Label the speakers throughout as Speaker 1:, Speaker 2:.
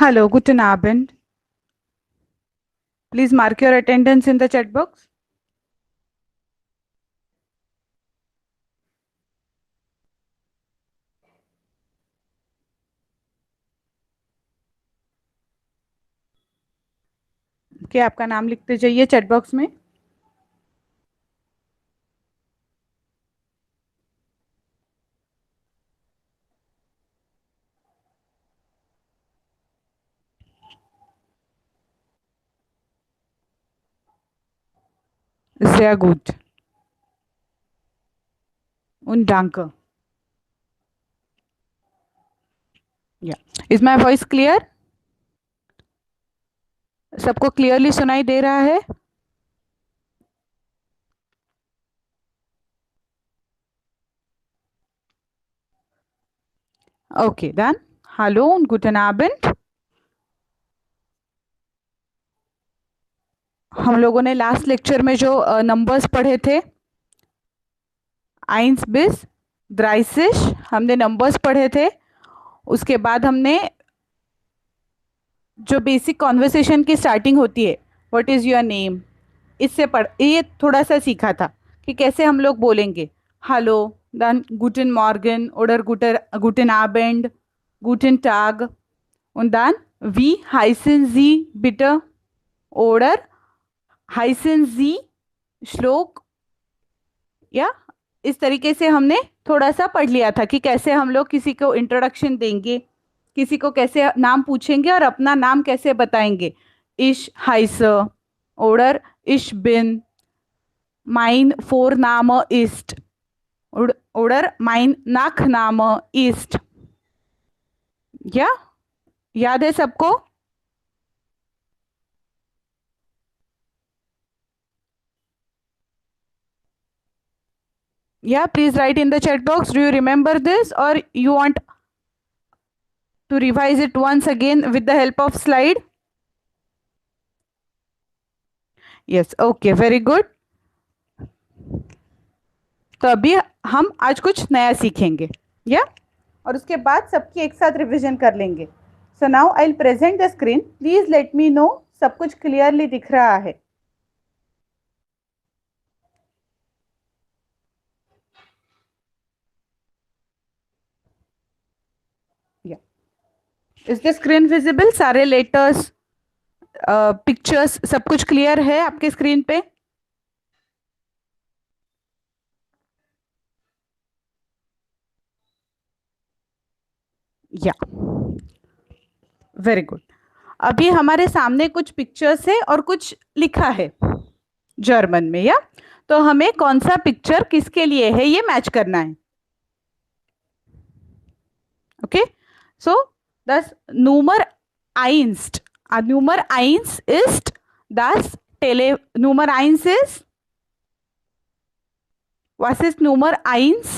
Speaker 1: Hallo, guten Abend. Please mark your attendance in the chat box. क्या आपका नाम लिखते जाइए चैट बॉक्स में. Sehr gut. Und danke. Yeah. Is my voice clear? सबको clearly सुनाई दे रहा है? Okay, dann. Hallo und guten Abend. हम लोगों ने लास्ट लेक्चर में जो नंबर्स पढ़े थे, 1 bis 30 हमने नंबर्स पढ़े थे. उसके बाद हमने जो बेसिक कॉन्वर्सेशन की स्टार्टिंग होती है, व्हाट इज़ योर नेम, इससे ये थोड़ा सा सीखा था कि कैसे हम लोग बोलेंगे. Hello, dann guten Morgen oder guten Abend, guten Tag und dann wie heißen Sie bitte oder heißen Sie श्लोक. या इस तरीके से हमने थोड़ा सा पढ़ लिया था कि कैसे हम लोग किसी को इंट्रोडक्शन देंगे, किसी को कैसे नाम पूछेंगे और अपना नाम कैसे बताएंगे. Ich heiße oder ich bin, mein Vorname ist oder mein Nachname ist. या याद है सबको? Yeah, please write in the chat box. Do you remember this or you want to revise it once again with the help of slide? Yes, okay, very good. तो अभी हम आज कुछ नया सीखेंगे, या और उसके बाद सबकी एक साथ रिवीजन कर लेंगे. So now I will present the screen. Please let me know सब कुछ क्लियरली दिख रहा है. या इज द स्क्रीन विजिबल? सारे लेटर्स, पिक्चर्स सब कुछ क्लियर है आपके स्क्रीन पे? या वेरी गुड. अभी हमारे सामने कुछ पिक्चर्स है और कुछ लिखा है जर्मन में. या तो हमें कौन सा पिक्चर किसके लिए है ये मैच करना है. Okay, so das Nummer 1, Nummer 1 ist das Nummer 1 ist, was ist Nummer 1?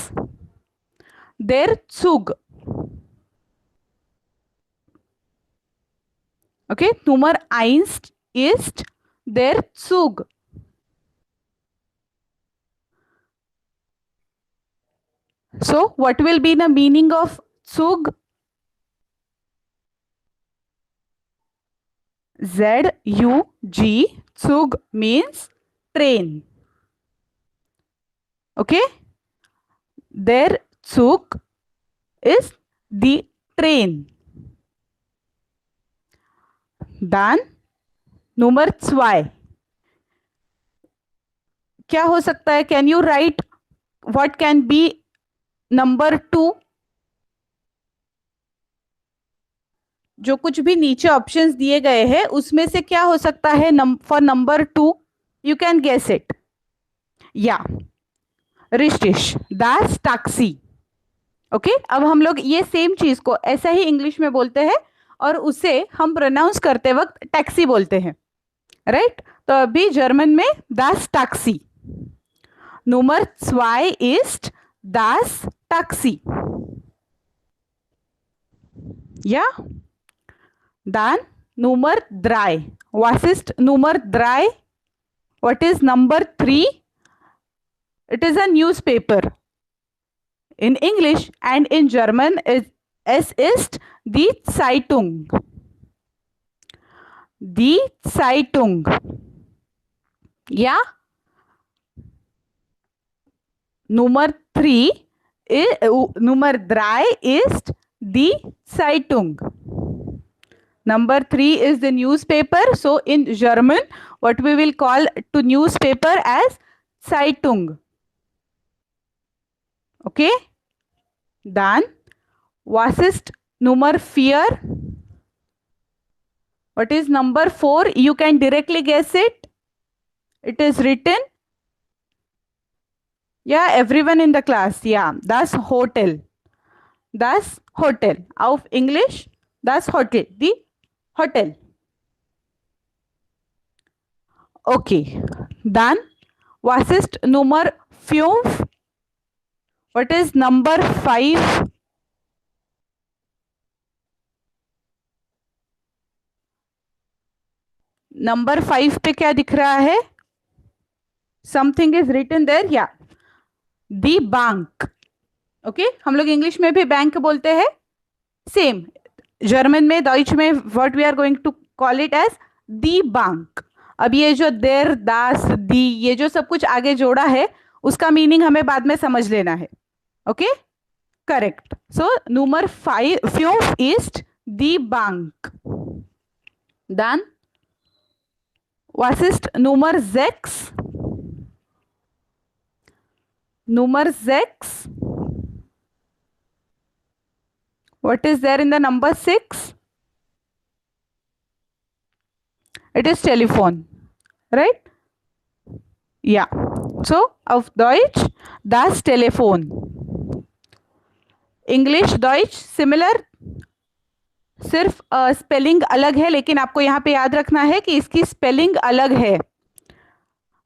Speaker 1: Der Zug. Okay, Nummer 1 ist der Zug. So, what will be the meaning of Zug? Z-U-G, Zug means train. Okay, der Zug is the train. Dann Nummer 2. क्या हो सकता है? Can you write what can be number 2? जो कुछ भी नीचे options दिए गए हैं उसमें से क्या हो सकता है for number 2? You can guess it. या रिश्टिश दास टैक्सी. ओके, अब हम लोग ये सेम चीज को ऐसा ही इंग्लिश में बोलते हैं और उसे हम प्रोनाउंस करते वक्त टैक्सी बोलते हैं, राइट? तो अभी जर्मन में दास taxi. Number 2 ist das Taxi. Ja? Dann Nummer 3. Was ist Nummer 3? What is number 3? It is a newspaper. In English and in German, es ist die Zeitung. Die Zeitung. Ja? Nummer 3 ist die Zeitung. Number 3 is the newspaper. So in German, what we will call to newspaper as Zeitung. Okay? Dann, was ist Nummer 4? What is number 4? You can directly guess it. It is written. Yeah, everyone in the class. Yeah, das Hotel. Das Hotel. Auf English, das Hotel. The hotel. Okay. Dann, was ist Nummer 5? What is number 5? Number 5 पे क्या दिख रहा है? Something is written there. या दी bank. Okay, हम लोग English में भी बैंक बोलते हैं. सेम जर्मन में, डॉइच में what we are going to call it as दी बैंक. अब ये जो देर, दास, दी, ये जो सब कुछ आगे जोड़ा है उसका मीनिंग हमें बाद में समझ लेना है. Okay, correct. So number 5 is the bank. Dann, was ist Nummer 6? Nummer 6. What is there in the number 6? It is telephone, right? Yeah. So, auf Deutsch, das Telefon. English, Deutsch, similar. सिर्फ spelling अलग है, लेकिन आपको यहाँ पे याद रखना है कि इसकी स्पेलिंग अलग है.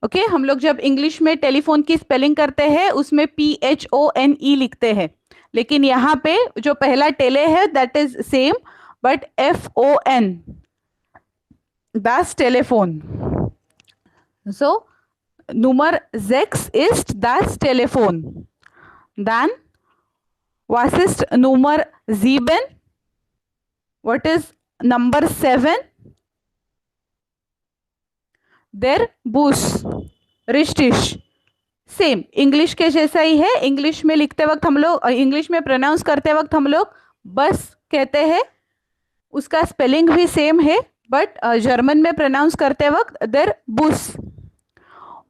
Speaker 1: ओके, हम लोग जब इंग्लिश में टेलीफोन की स्पेलिंग करते हैं उसमें PHONE लिखते हैं, लेकिन यहाँ पे जो पहला टेले है that is same, but FON, das Telefon. So Nummer 6 ist das Telefon. Dann, was ist Nummer 7? What is number 7? Der Bus. Richtig. Same English के जैसा ही है. इंग्लिश में लिखते वक्त हम लोग, इंग्लिश में प्रोनाउंस करते वक्त हम लोग बस कहते हैं, उसका स्पेलिंग भी सेम है, बट जर्मन में प्रोनाउंस करते वक्त देर बुस.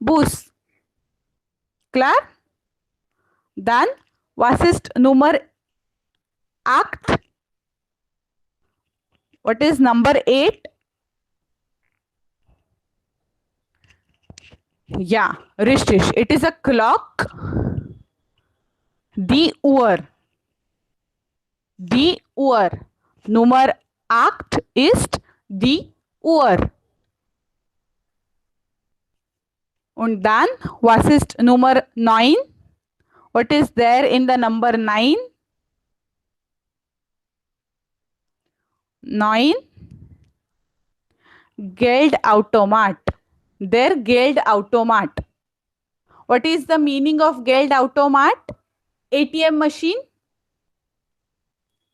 Speaker 1: बुस. Clear? Dann, was ist Nummer 8? What is number 8? Yeah, richtig. It is a clock. Die Uhr. Die Uhr. Nummer 8 ist die Uhr. Und dann, was ist Nummer 9? What is there in the number 9? 9. Geldautomat. Der Geldautomat. What is the meaning of Geldautomat? ATM machine.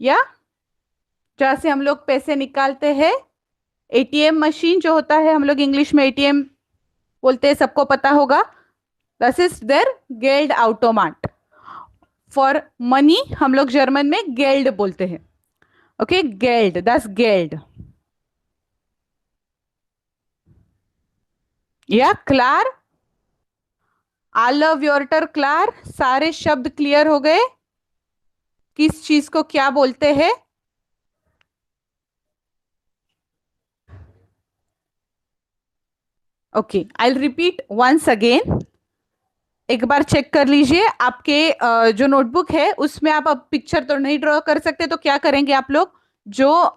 Speaker 1: या जहाँ से हम लोग पैसे निकालते हैं. ATM machine जो होता है, हम लोग इंग्लिश में ATM बोलते हैं, सबको पता होगा. This is there Geldautomat. For money हम लोग जर्मन में गेल्ड बोलते हैं. ओके, गेल्ड, दैट्स गेल्ड. या clear? All of your clear? सारे शब्द क्लियर हो गए? किस चीज को क्या बोलते हैं? Okay, I will repeat once again. एक बार चेक कर लीजिए. आपके जो नोटबुक है उसमें आप अब पिक्चर तो नहीं ड्रॉ कर सकते, तो क्या करेंगे आप लोग, जो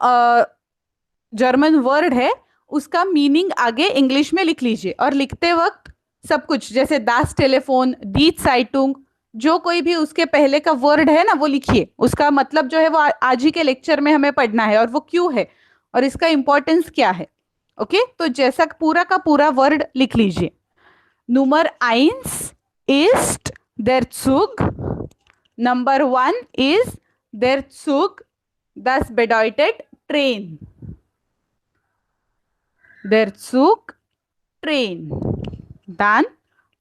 Speaker 1: जर्मन वर्ड है उसका मीनिंग आगे इंग्लिश में लिख लीजिए. और लिखते वक्त सब कुछ, जैसे दास टेलीफोन, दी साइटुंग, जो कोई भी उसके पहले का वर्ड है ना वो लिखिए. उसका मतलब जो है वो आज ही के लेक्चर में हमें पढ़ना है, और वो क्यों है और इसका इंपॉर्टेंस क्या है. ओके, तो जैसा पूरा का पूरा वर्ड लिख लीजिए. Nummer 1 ist der Zug. Number 1 ist der Zug. Das bedeutet Train. Der Zug, train. Dann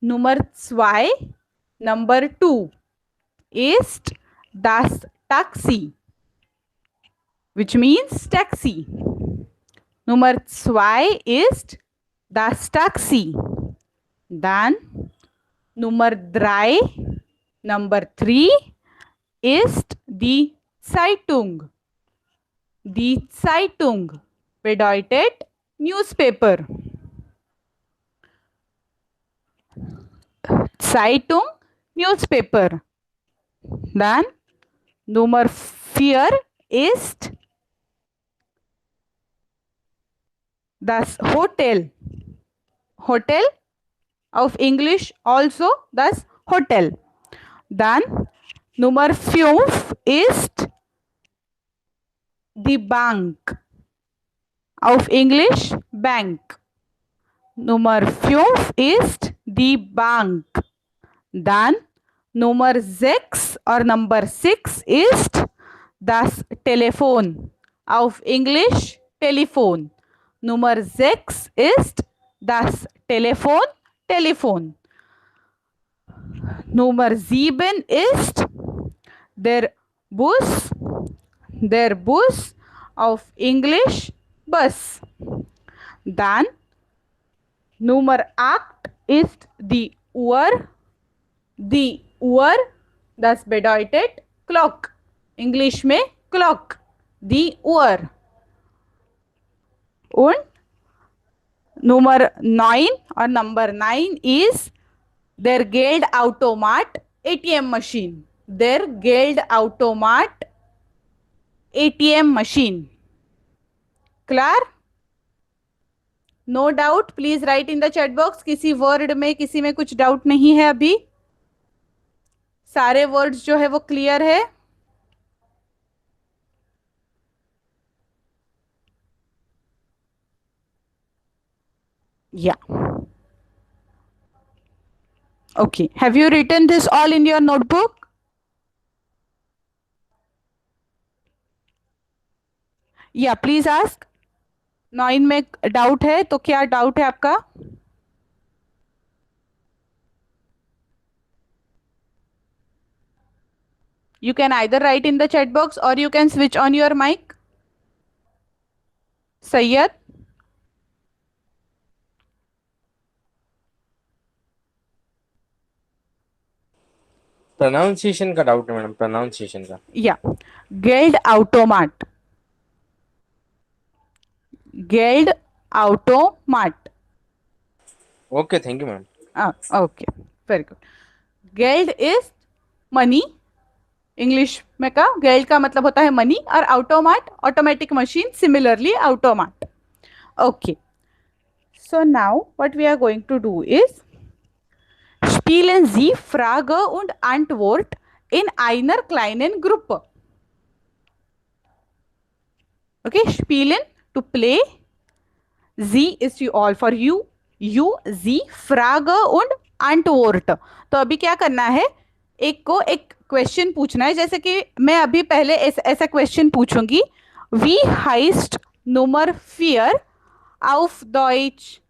Speaker 1: Nummer 2, Number 2 ist das Taxi, which means taxi. Nummer 2 ist das Taxi. Dann Nummer 3, Number 3 ist die Zeitung. Die Zeitung bedeutet Newspaper. Zeitung, Newspaper. Dann Nummer 4 ist das Hotel. Hotel, auf Englisch also das Hotel. Dann Nummer 5 ist die Bank. Auf Englisch Bank. Nummer 5 ist die Bank. Dann Nummer 6 or Number 6 ist das Telefon. Auf Englisch Telefon. Nummer 6 ist das Telefon, Telefon. Nummer 7 ist der Bus. Der Bus, auf Englisch Bus. Dann Nummer 8 ist die Uhr. Die Uhr, das bedeutet Clock. Englisch में Clock. Die Uhr. Und Nummer 9 or Number 9 is der Geldautomat, ATM machine. Der Geldautomat, ATM machine. Clear? No doubt, please write in the chat box. किसी word में, किसी में कुछ doubt नहीं है अभी? सारे वर्ड्स जो है वो क्लियर है? या okay. Have you written this all in your notebook? या प्लीज आस्क. 9 में डाउट है तो क्या डाउट है आपका? You can either write in the chat box or you can switch on your mic. Sayyad?
Speaker 2: Pronunciation का डाउट है madam, pronunciation का.
Speaker 1: या Geldautomat. Geldautomat.
Speaker 2: Okay, thank you madam.
Speaker 1: Okay, very good. Geld is money. English में का गेल्ड का मतलब होता है मनी, और automat automatic machine, similarly automat. Okay, so now what we are going to do is spielen Sie Frage und Antwort in einer kleinen Gruppe. Okay, spielen to play, Sie is you all for you, you Sie Frage und Antwort. तो अभी क्या करना है, एक को एक question पूछना है. जैसे कि मैं अभी पहले ऐसा क्वेश्चन पूछूंगी, वी हाइस्ट नंबर फियर ऑफ डॉइच.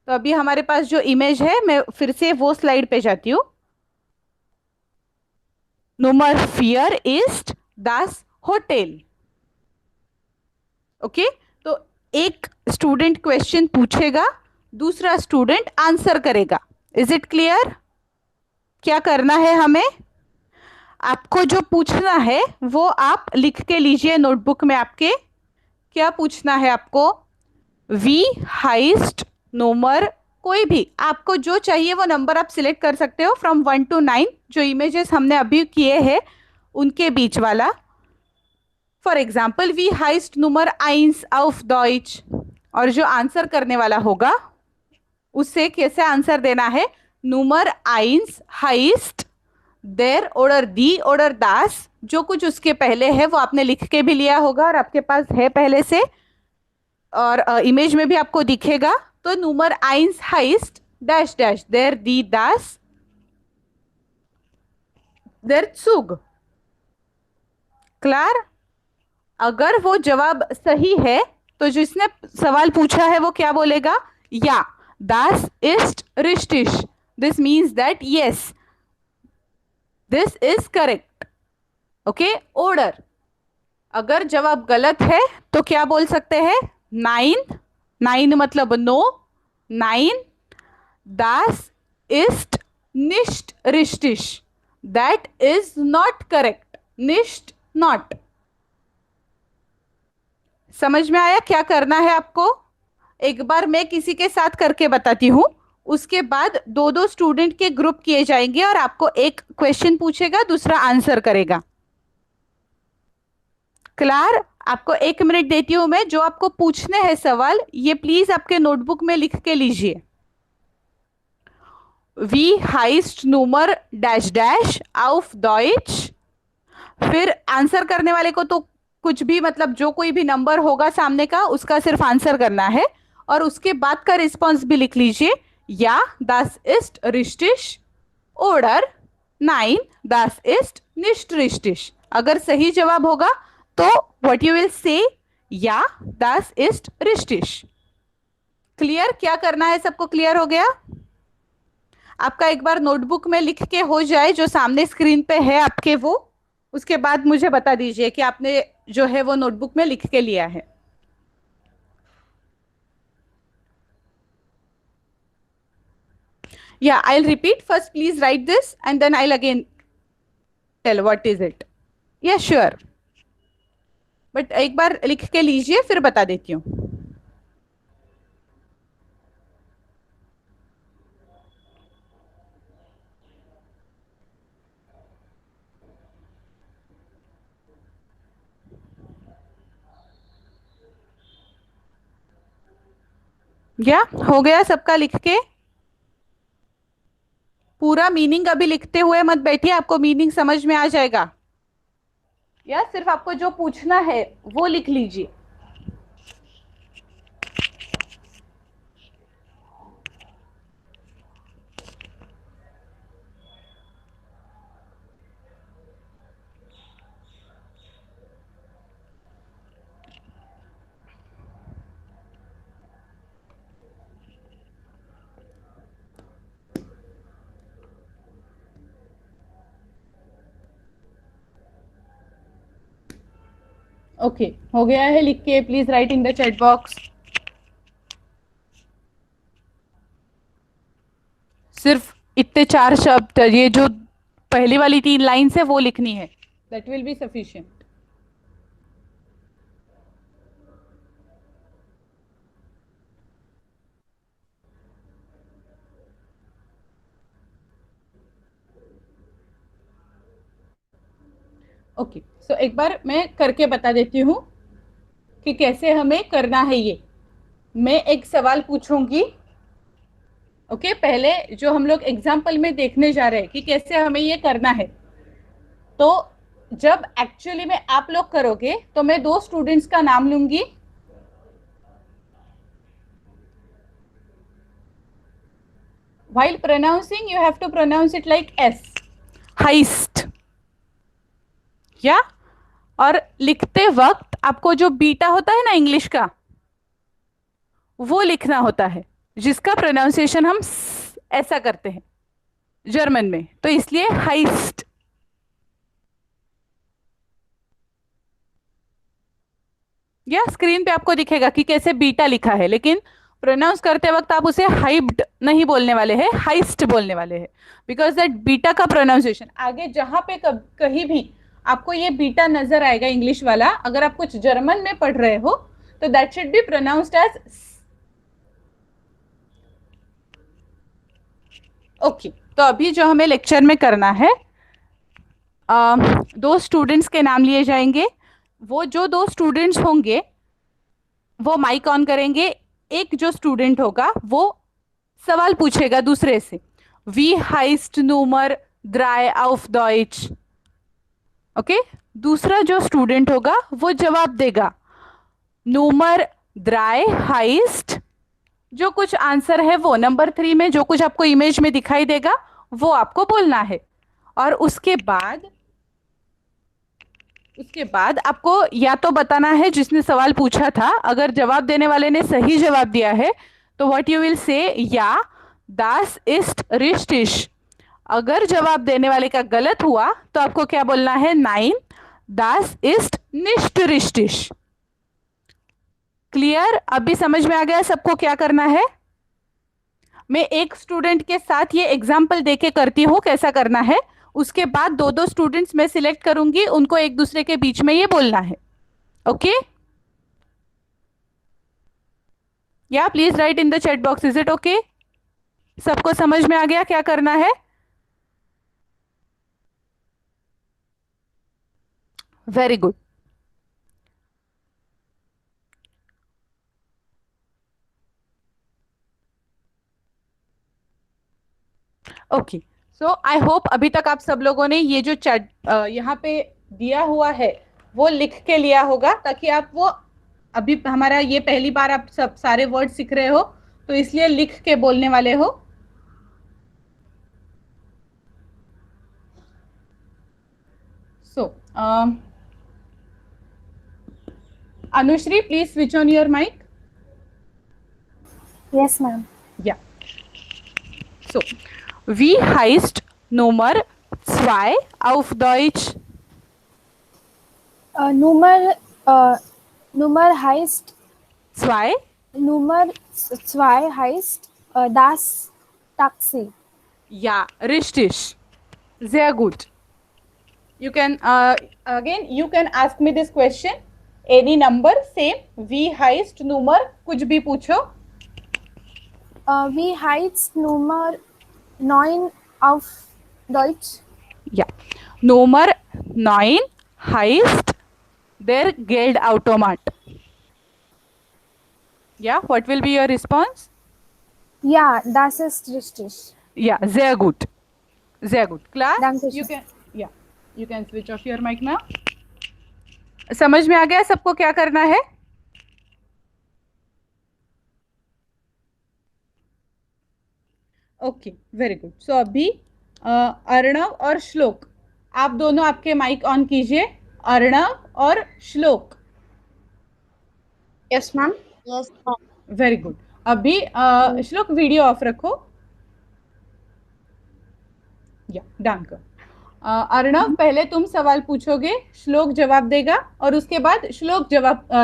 Speaker 1: तो अभी हमारे पास जो इमेज है, मैं फिर से वो स्लाइड पे जाती हूँ. नंबर फियर इस्ट दास होटल. ओके, तो एक स्टूडेंट क्वेश्चन पूछेगा, दूसरा स्टूडेंट आंसर करेगा. Is it clear? क्या करना है हमें? आपको जो पूछना है वो आप लिख के लीजिए नोटबुक में आपके. क्या पूछना है आपको? वी हाइस्ट नंबर, कोई भी आपको जो चाहिए वो नंबर आप सिलेक्ट कर सकते हो फ्रॉम 1 to 9. जो इमेजेस हमने अभी किए हैं उनके बीच वाला. फॉर एग्जाम्पल, वी हाइस्ट नंबर 1 ऑफ डॉइच. और जो आंसर करने वाला होगा उससे कैसे आंसर देना है, नंबर 1 हाइस्ट देर ऑर्डर दी ऑर्डर दास, जो कुछ उसके पहले है वो आपने लिख के भी लिया होगा और आपके पास है पहले से, और इमेज में भी आपको दिखेगा. तो नंबर 1 हाइस्ट डैश डैश देर दी दास देर सुग. क्लियर? अगर वो जवाब सही है तो जिसने सवाल पूछा है वो क्या बोलेगा? या, das ist richtig. This means that yes, this is correct. Okay, order. अगर जवाब गलत है तो क्या बोल सकते हैं? नाइन, नाइन मतलब नो, नाइन, das ist nicht richtig. That is not correct. Nicht, not. समझ में आया क्या करना है आपको? एक बार मैं किसी के साथ करके बताती हूँ, उसके बाद दो दो स्टूडेंट के ग्रुप किए जाएंगे और आपको एक क्वेश्चन पूछेगा, दूसरा आंसर करेगा। क्लियर? आपको 1 मिनट देती हूं मैं, जो आपको पूछने हैं सवाल ये प्लीज आपके नोटबुक में लिख के लीजिए। वी हाइस्ट नूमर डैश डैश ऑफ डॉइच। फिर आंसर करने वाले को तो कुछ भी, मतलब जो कोई भी नंबर होगा सामने का उसका सिर्फ आंसर करना है, और उसके बाद का रिस्पॉन्स भी लिख लीजिए। या, das ist richtig oder nein, das ist nicht richtig। अगर सही जवाब होगा तो व्हाट यू विल से? या, das ist richtig। क्लियर? क्या करना है सबको क्लियर हो गया? आपका एक बार नोटबुक में लिख के हो जाए, जो सामने स्क्रीन पे है आपके, वो उसके बाद मुझे बता दीजिए कि आपने जो है वो नोटबुक में लिख के लिया है। Yeah, I'll repeat. First, please write this and then I'll again tell what is it. Yeah, sure. But एक बार लिख के लीजिए, फिर बता देती हूँ। या हो गया सबका लिख के? पूरा मीनिंग अभी लिखते हुए मत बैठिए, आपको मीनिंग समझ में आ जाएगा। या सिर्फ आपको जो पूछना है वो लिख लीजिए। ओके, हो गया है लिख के? Please write in the chat box. सिर्फ इतने 4 शब्द, ये जो पहली वाली 3 लाइन है वो लिखनी है। That will be sufficient. Okay, so एक बार मैं करके बता देती हूँ कि कैसे हमें करना है ये। मैं एक सवाल पूछूंगी। ओके, पहले जो हम लोग एग्जाम्पल में देखने जा रहे हैं कि कैसे हमें ये करना है, तो जब एक्चुअली में आप लोग करोगे तो मैं 2 स्टूडेंट्स का नाम लूंगी। While pronouncing, you have to pronounce it like S, heist। या, और लिखते वक्त आपको जो बीटा होता है ना इंग्लिश का, वो लिखना होता है, जिसका प्रोनाउंसिएशन हम ऐसा करते हैं जर्मन में, तो इसलिए हाइस्ट। या स्क्रीन पे आपको दिखेगा कि कैसे बीटा लिखा है, लेकिन प्रोनाउंस करते वक्त आप उसे हाइब्ड नहीं बोलने वाले हैं, हाइस्ट बोलने वाले हैं, बिकॉज दैट बीटा का प्रोनाउंसिएशन आगे जहां पे कहीं भी आपको ये बीटा नजर आएगा इंग्लिश वाला, अगर आप कुछ जर्मन में पढ़ रहे हो तो that should be pronounced as. Okay, तो अभी जो हमें लेक्चर में करना है, 2 स्टूडेंट्स के नाम लिए जाएंगे। वो जो 2 स्टूडेंट्स होंगे वो माइक ऑन करेंगे। एक जो स्टूडेंट होगा वो सवाल पूछेगा दूसरे से, वी हाइस्ट नूमर ड्राई ऑफ डॉइच। ओके, दूसरा जो स्टूडेंट होगा वो जवाब देगा, नूमर ड्राई हाइस्ट। जो कुछ आंसर है वो नंबर 3 में जो कुछ आपको इमेज में दिखाई देगा वो आपको बोलना है। और उसके बाद उसके बाद आपको या तो बताना है जिसने सवाल पूछा था, अगर जवाब देने वाले ने सही जवाब दिया है तो व्हाट यू विल से, या दास इस्ट रिश्टिश। अगर जवाब देने वाले का गलत हुआ तो आपको क्या बोलना है, नाइन दास इस्ट निश्ट रिश्टिश। क्लियर? अभी समझ में आ गया सबको क्या करना है? मैं एक स्टूडेंट के साथ ये एग्जाम्पल देके करती हूँ कैसा करना है, उसके बाद दो दो स्टूडेंट्स मैं सिलेक्ट करूंगी, उनको एक दूसरे के बीच में ये बोलना है। ओके? या please write in the chat box, is it okay? सबको समझ में आ गया क्या करना है? Very good. Okay, so I hope अभी तक आप सब लोगों ने ये जो चैट यहाँ पे दिया हुआ है वो लिख के लिया होगा, ताकि आप वो, अभी हमारा ये पहली बार आप सब सारे वर्ड सीख रहे हो तो इसलिए लिख के बोलने वाले हो। So Anushri, please switch on your mic.
Speaker 3: Yes, ma'am.
Speaker 1: या so wie heißt Nummer 2 auf Deutsch?
Speaker 3: Nummer heißt
Speaker 1: 2?
Speaker 3: Nummer 2 heißt das Taxi.
Speaker 1: Ja, richtig. Sehr gut. You can again you can ask me this question. Any number, same. Wie heißt Nummer? कुछ भी पूछो.
Speaker 3: Wie heißt Nummer 9 auf Deutsch?
Speaker 1: Ja. Nummer 9 heißt der Geldautomat. Yeah, what will be your response?
Speaker 3: Ja, das ist richtig.
Speaker 1: Yeah, sehr gut. Sehr gut. Class,
Speaker 3: Danke
Speaker 1: you
Speaker 3: schön.
Speaker 1: can, yeah, you can switch off your mic now. समझ में आ गया सबको क्या करना है? Okay, very good. सो अभी अर्णव और श्लोक, आप दोनों आपके माइक ऑन कीजिए। अर्णव और श्लोक।
Speaker 3: Yes, ma'am.
Speaker 4: Yes, ma'am.
Speaker 1: Very good. अभी श्लोक वीडियो ऑफ रखो। या डन कर। अर्णव, पहले तुम सवाल पूछोगे, श्लोक जवाब देगा और उसके बाद श्लोक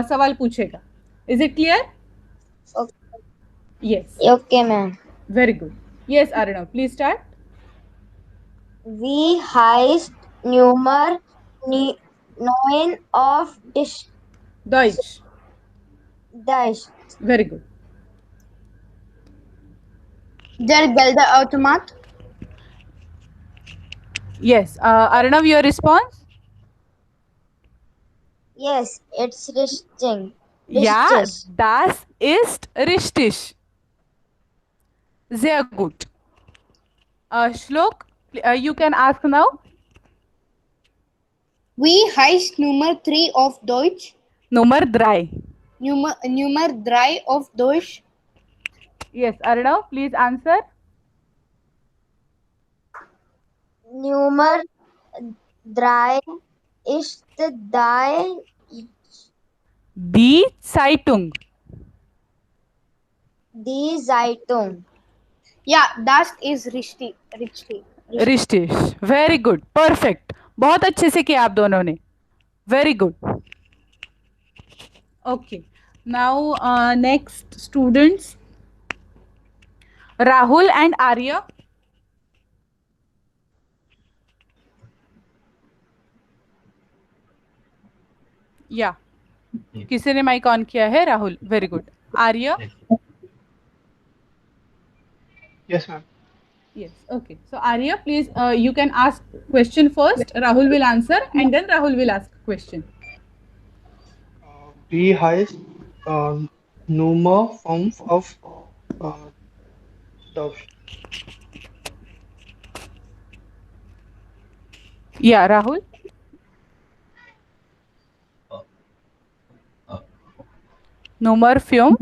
Speaker 1: सवाल पूछेगा। Is it clear?
Speaker 4: Okay.
Speaker 1: Yes,
Speaker 4: Okay, ma'am.
Speaker 1: Very good. Yes Arnav, please start.
Speaker 4: Wie heißt Nummer 9 auf
Speaker 1: Deutsch.
Speaker 4: Deutsch?
Speaker 1: Very good.
Speaker 3: Der Geldautomat.
Speaker 1: Yes, Arnav, your response?
Speaker 4: Yes, it's richtig.
Speaker 1: Ja,
Speaker 4: Richtig.
Speaker 1: das ist richtig. Sehr gut. Shlok, you can ask now.
Speaker 3: Wie heißt Nummer 3 auf Deutsch?
Speaker 1: Nummer 3.
Speaker 3: Nummer 3 auf Deutsch?
Speaker 1: Yes, Arnav, please answer.
Speaker 4: Nummer 3 ist
Speaker 1: Die Zeitung.
Speaker 4: die Zeitung.
Speaker 3: Ja, das ist richtig.
Speaker 1: Richtig. Very good. Perfect. बहुत अच्छे से किया आप दोनों ने. Very good. Okay. Now next students. Rahul and Arya. या किसी ने माइक ऑन किया है? Rahul, very good. Arya?
Speaker 5: Yes, ma'am.
Speaker 1: Yes, okay. So Arya, please, you can ask question first. Rahul will answer, and then Rahul will ask question.
Speaker 5: Wie heißt Nummer 5 auf Deutsch?
Speaker 1: Yeah, Rahul. Nummer 5.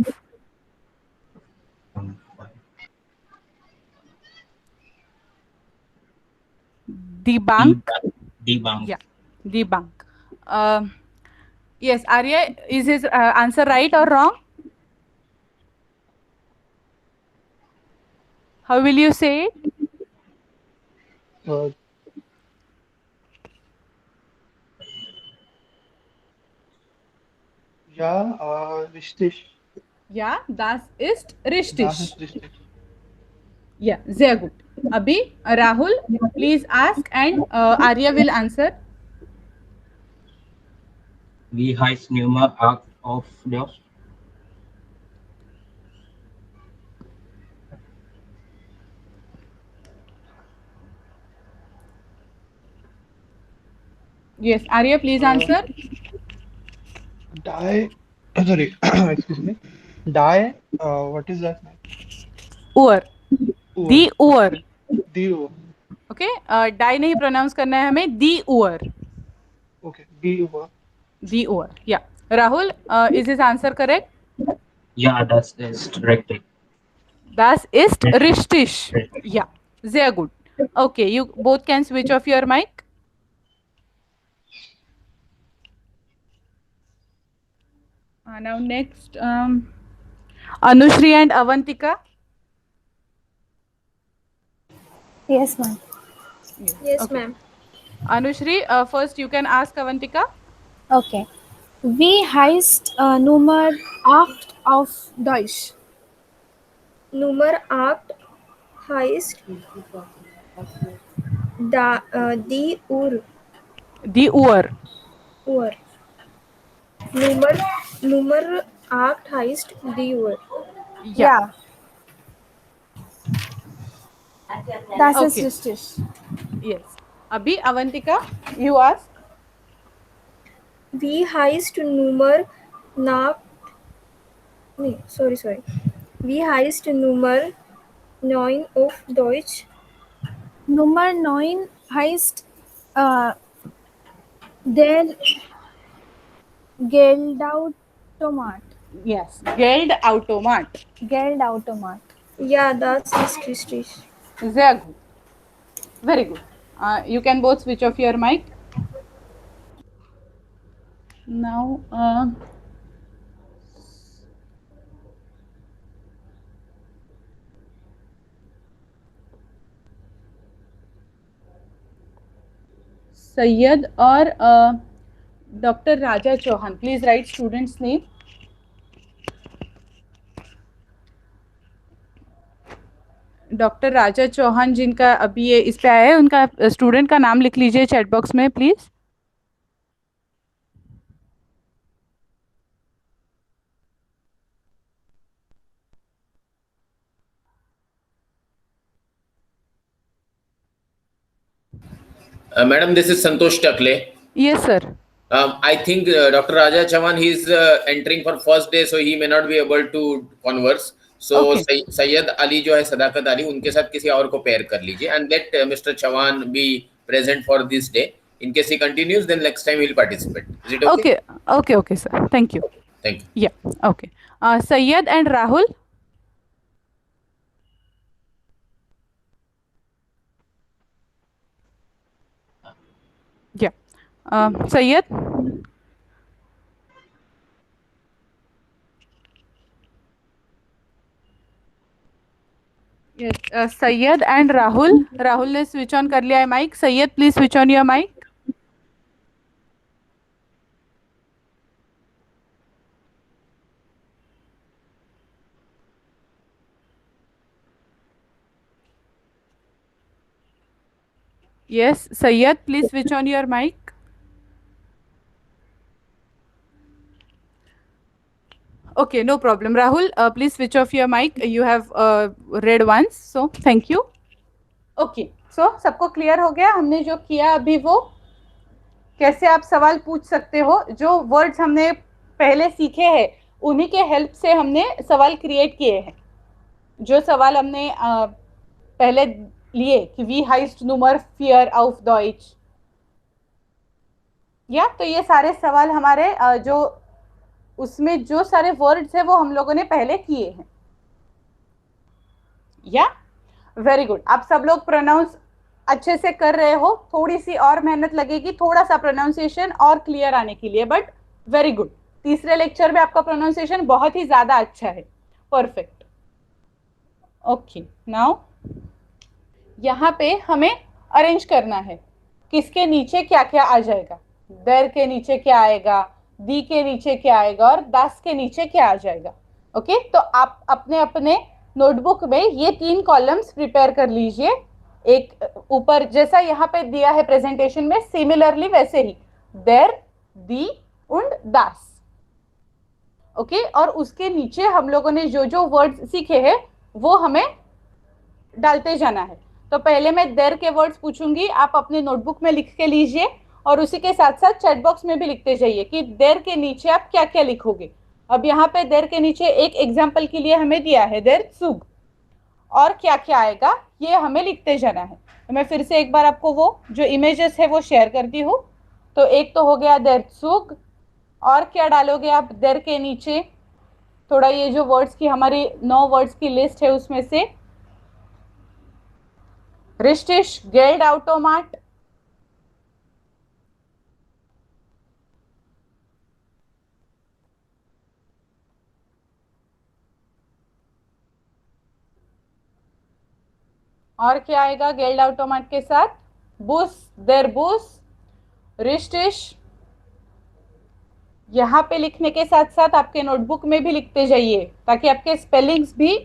Speaker 1: Die Bank.
Speaker 6: Die Bank.
Speaker 1: Yeah, die Bank. Yes, Arya, is his answer right or wrong? How will you say it?
Speaker 5: Uh, ja, richtig.
Speaker 1: Ja, das ist
Speaker 5: Das ist
Speaker 1: richtig.
Speaker 5: richtig.
Speaker 1: Yeah, sehr gut. Abhi, Rahul, please ask and Arya will answer.
Speaker 6: Wie heißt Nummer 8 auf Deutsch?
Speaker 1: Yes, Arya, please answer.
Speaker 5: Die, sorry, excuse me. Die, what is that?
Speaker 1: Oor. The oor.
Speaker 5: The,
Speaker 1: Okay, die नहीं pronounce करना है हमें. The oor.
Speaker 5: okay, the,
Speaker 1: The oor. Yeah. Rahul, is his answer correct?
Speaker 6: Ja, das ist richtig.
Speaker 1: Das ist
Speaker 6: Richtig.
Speaker 1: richtig. Yeah, sehr gut. Okay, you both can switch off your mic. Now next, Anushri and Avantika.
Speaker 7: Yes, ma'am.
Speaker 8: Yes,
Speaker 1: Okay.
Speaker 8: ma'am.
Speaker 1: Anushri, first you can ask Avantika.
Speaker 7: Okay. Wie heißt Nummer 8 auf Deutsch?
Speaker 8: Nummer 8 heißt die
Speaker 1: The oor.
Speaker 8: Uhr. Nummer 8 heißt die Uhr.
Speaker 1: Yeah.
Speaker 7: Das
Speaker 1: Okay.
Speaker 7: ist richtig.
Speaker 1: Yes. Abhi, Avantika, you ask.
Speaker 8: Wie heißt Nummer 8? Nee, sorry. Wie heißt Nummer 9 auf Deutsch?
Speaker 7: Nummer 9 heißt der Geldautomat.
Speaker 1: Yes. Geldautomat.
Speaker 7: Geldautomat.
Speaker 8: Ja, das ist richtig.
Speaker 1: Sehr gut. Very good. You can both switch off your mic. Now, Sayyad or Dr. Raja Chauhan. Please write student's name. Doctor Raja Chauhan जिनका अभी ये इस पे आया है, उनका student का नाम लिख लीजिए चैट बॉक्स में please.
Speaker 9: Madam, this is Santosh Takle.
Speaker 1: Yes sir.
Speaker 9: I think Dr. Raja Chavan, he is entering for first day, so he may not be able to converse. So
Speaker 1: Okay.
Speaker 9: Sayyid Ali जो है सदाकत अली, उनके साथ किसी और को pair कर लीजिए and let Mr. Chavan be present for this day. In case he continues, then next time he will participate. Is it okay?
Speaker 1: Okay sir. Thank you.
Speaker 9: Thank you.
Speaker 1: Yeah. Okay. Sayyad and Rahul. Yeah. Sayyad. Yes. Sayyad and Rahul. Rahul ने switch on कर लिया है mic. Sayyad, please switch on your mic. Yes, Sayyad, please switch on your mic. Okay, no problem. Rahul, please switch off your mic. You have read once, so thank you. Okay, so सबको clear हो गया हमने जो किया अभी वो कैसे आप सवाल पूछ सकते हो. जो वर्ड्स हमने पहले सीखे हैं उन्हीं के हेल्प से हमने सवाल क्रिएट किए हैं. जो सवाल हमने पहले लिए कि वी हाइस्ट नूमर फियर ऑफ डॉइच, या तो ये सारे सवाल हमारे जो उसमें जो सारे वर्ड्स है वो हम लोगों ने पहले किए हैं. या वेरी गुड. आप सब लोग प्रोनाउंस अच्छे से कर रहे हो, थोड़ी सी और मेहनत लगेगी, थोड़ा सा प्रोनाउंसिएशन और क्लियर आने के लिए, बट वेरी गुड। तीसरे लेक्चर में आपका प्रोनाउंसिएशन बहुत ही ज्यादा अच्छा है, परफेक्ट। ओके, नाउ यहाँ पे हमें अरेंज करना है किसके नीचे क्या क्या आ जाएगा। देर के नीचे क्या आएगा, दी के नीचे क्या आएगा और दास के नीचे क्या आ जाएगा। ओके, तो आप अपने अपने नोटबुक में ये 3 कॉलम्स प्रिपेयर कर लीजिए। एक ऊपर जैसा यहाँ पे दिया है प्रेजेंटेशन में, सिमिलरली वैसे ही देर, दी und दास। ओके, और उसके नीचे हम लोगों ने जो जो वर्ड्स सीखे हैं वो हमें डालते जाना है। तो पहले मैं देर के वर्ड्स पूछूंगी, आप अपने नोटबुक में लिख के लीजिए और उसी के साथ साथ चैट बॉक्स में भी लिखते जाइए कि देर के नीचे आप क्या क्या लिखोगे। अब यहाँ पे देर के नीचे एक एग्जाम्पल के लिए हमें दिया है देर सुग, और क्या क्या आएगा ये हमें लिखते जाना है। तो मैं फिर से एक बार आपको वो जो इमेजेस है वो शेयर करती हूँ। तो एक तो हो गया देर सुग, और क्या डालोगे आप देर के नीचे, थोड़ा ये जो वर्ड्स की हमारी 9 वर्ड्स की लिस्ट है उसमें से रिश्टिश गेल्ड automat, और क्या आएगा गेल्ड automat के साथ, बुस देर बुस, रिश्टिश। यहाँ पे लिखने के साथ साथ आपके नोटबुक में भी लिखते जाइए ताकि आपके स्पेलिंग्स भी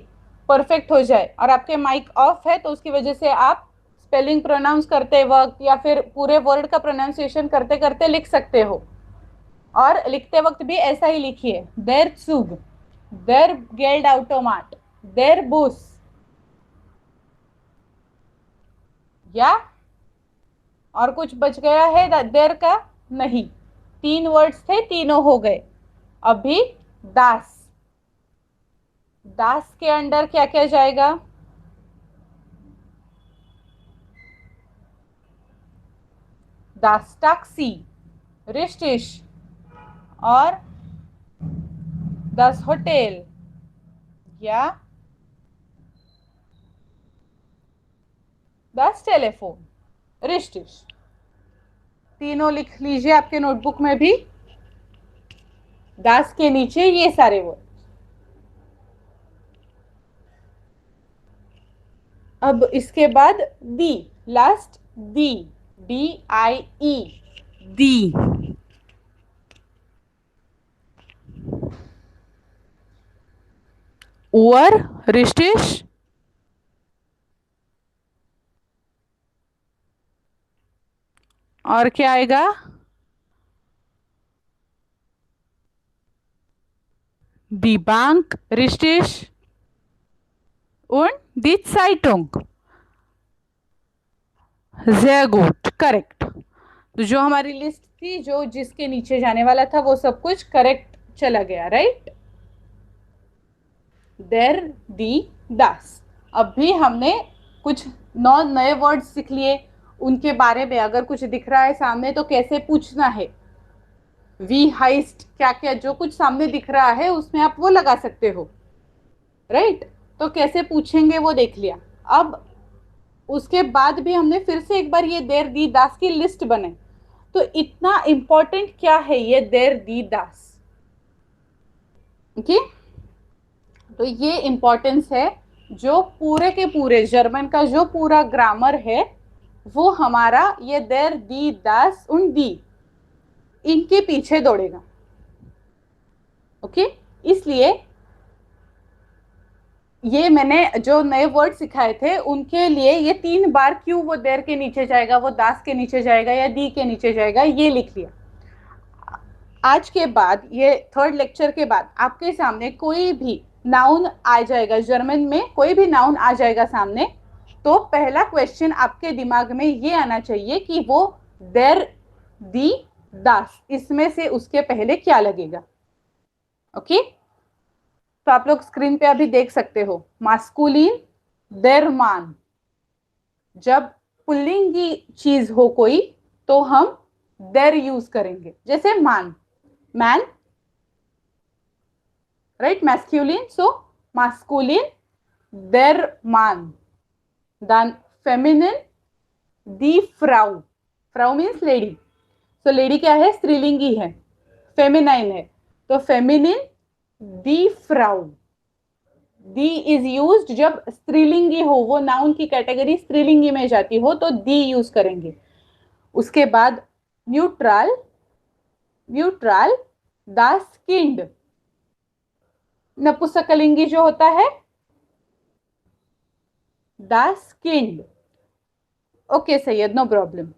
Speaker 1: परफेक्ट हो जाए। और आपके माइक ऑफ है तो उसकी वजह से आप स्पेलिंग प्रोनाउंस करते वक्त या फिर पूरे वर्ड का प्रोनाउंसिएशन करते करते लिख सकते हो। और लिखते वक्त भी ऐसा ही लिखिए, देर सुग, देर गेल्ड automat, देर बुस। या और कुछ बच गया है देर का? नहीं, 3 वर्ड्स थे, तीनों हो गए। अभी दास, दास के अंडर क्या क्या जाएगा, दास टैक्सी, रिश्टिश और दास होटल या दास टेलीफोन, रिश्टिश। तीनों लिख लीजिए आपके नोटबुक में भी, दास के नीचे ये सारे वर्ड। अब इसके बाद दी, लास्ट दी, DIE, दी। ओवर, रिश्टिश, और क्या आएगा, दी बैंक, रिश्टिश und die Zeitung। sehr gut, correct. तो जो हमारी लिस्ट थी, जो जिसके नीचे जाने वाला था वो सब कुछ करेक्ट चला गया, राइट। देर, दी, दास। अब भी हमने कुछ 9 नए वर्ड सीख लिए, उनके बारे में अगर कुछ दिख रहा है सामने तो कैसे पूछना है। वी हाइस्ट, क्या क्या जो कुछ सामने दिख रहा है उसमें आप वो लगा सकते हो, राइट। तो कैसे पूछेंगे वो देख लिया। अब उसके बाद भी हमने फिर से एक बार ये देर, दी, दास की लिस्ट बनाई। तो इतना इंपॉर्टेंट क्या है ये देर, दी, दास, ओके। तो ये इंपॉर्टेंस है, जो पूरे के पूरे जर्मन का जो पूरा ग्रामर है वो हमारा ये देर, दी, दास und दी, इनके पीछे दौड़ेगा, ओके। इसलिए ये मैंने जो नए वर्ड सिखाए थे उनके लिए ये 3 बार क्यों वो देर के नीचे जाएगा, वो दास के नीचे जाएगा या दी के नीचे जाएगा, ये लिख लिया। आज के बाद ये 3rd लेक्चर के बाद आपके सामने कोई भी नाउन आ जाएगा, जर्मन में कोई भी नाउन आ जाएगा सामने, तो पहला क्वेश्चन आपके दिमाग में ये आना चाहिए कि वो देर, दी, दास, इसमें से उसके पहले क्या लगेगा, ओके। तो आप लोग स्क्रीन पे अभी देख सकते हो, मास्कुलिन देर मान। जब पुल्लिंगी चीज हो कोई तो हम देर यूज करेंगे, जैसे मान, मैन, राइट, मैस्कुलिन, सो मास्कुलिन देर मान। देन फेमिनिन दी फ्राउ, फ्राउ मीन्स लेडी, तो लेडी क्या है, स्त्रीलिंगी है, फेमिनाइन है, तो फेमिनिन दी फ्राउ। दी इज यूज्ड जब स्त्रीलिंगी हो, वो नाउन की कैटेगरी स्त्रीलिंगी में जाती हो तो दी यूज करेंगे। उसके बाद न्यूट्रल, न्यूट्रल द स्किन्ड, नपुंसकलिंगी जो होता है द स्किन्ड। Okay Syed, no problem.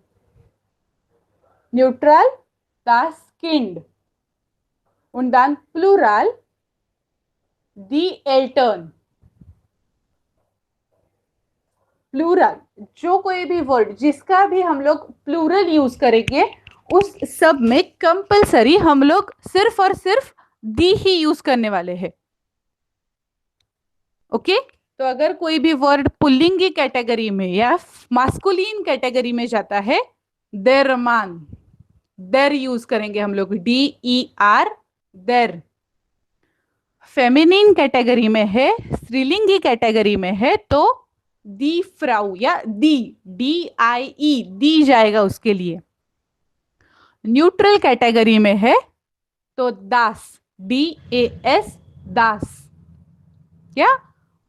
Speaker 1: Neutral द स्किन्ड und dann plural die Eltern। Plural, जो कोई भी वर्ड जिसका भी हम लोग प्लूरल यूज करेंगे उस सब में कंपलसरी हम लोग सिर्फ और सिर्फ दी ही यूज करने वाले हैं। ओके, तो अगर कोई भी वर्ड पुल्लिंगी कैटेगरी में या मास्कुलिन कैटेगरी में जाता है, देर मान, देर यूज करेंगे हम लोग, DER, देर। फेमिनिन कैटेगरी में है, स्त्रीलिंगी कैटेगरी में है तो दी फ्राउ या दी, DIE, दी जाएगा उसके लिए। न्यूट्रल कैटेगरी में है तो दास, DAS, दास। क्या?